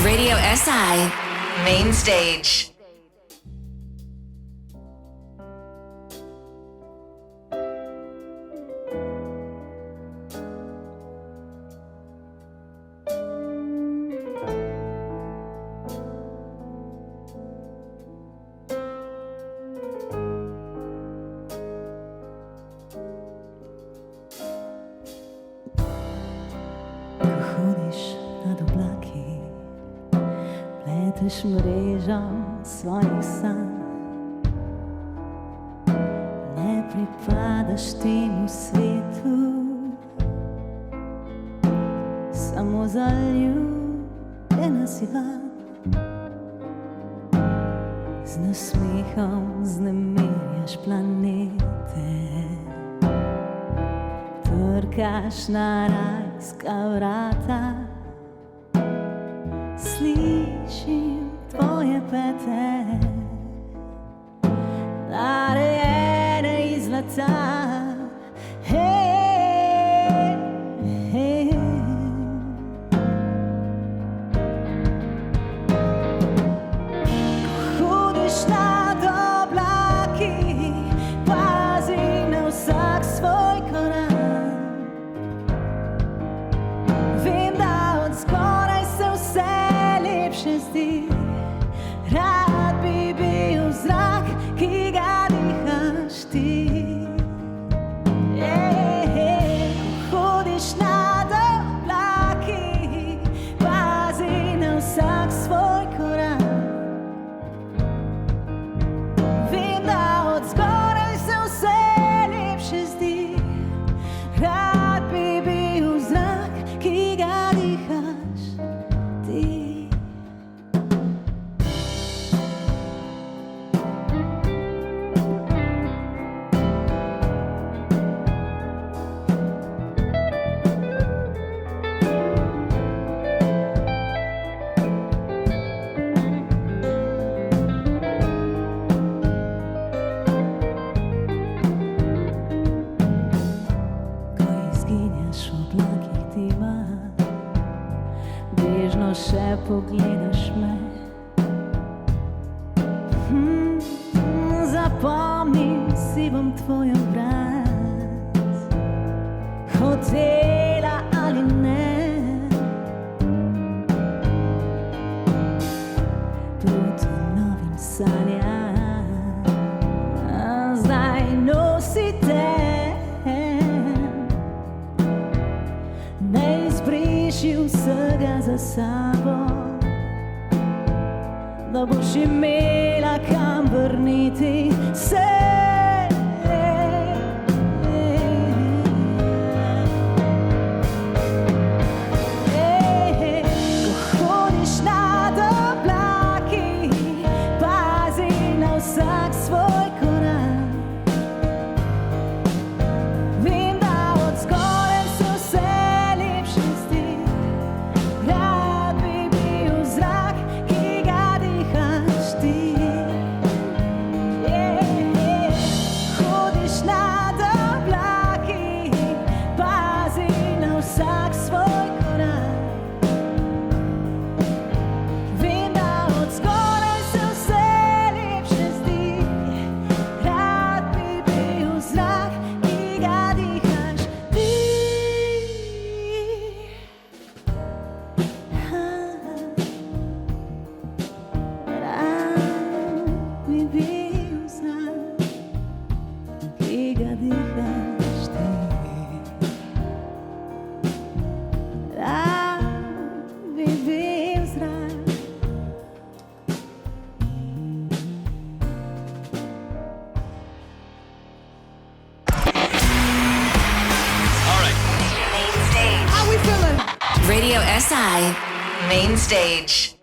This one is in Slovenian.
Radio SI Main Stage. Pleteš mrežo svojih sanj, ne pripadaš temu svetu, samo zaljubljena si vanj. Z nasmehom vznemirjaš planete, trkaš na rajska vrata. Slišim tvoje pete, narejene iz zlata. Hey, hey. Ko hodiš nad oblaki, pazi na vsak svoj korak. Vem, da od zgoraj se vse zdi, rad bi bil zrak, ki ga dihaš ti. Ko hodiš nad oblaki, pazi na vsak svoj korak. Vem, da od zgoraj se vse lepše zdi, rad bi bil zrak, ki ga dihaš ti. Bežno še pogledaš me, zapomnil si bom tvoj obraz, hotela ali ne. Proti novim sanjam zdaj nosite. Ne izbriši vsega za sabo, da boš imela kam vrniti se. Ko hodiš nad oblaki, pazi na vsak svoj korak. Vem, da od zgoraj se vse lepše zdi, rad bi bil zrak, ki ga dihaš ti. Hodiš nad oblaki, pazi na vsak svoj korak. Vem, da od zgoraj se vse lepše zdi, rad bi bil zrak, ki ga dihaš ti. Rad bi bil zrak, ki ga dihaš ti. Rad bi bil zrak. Main Stage. How we feeling? Radio SI Main Stage.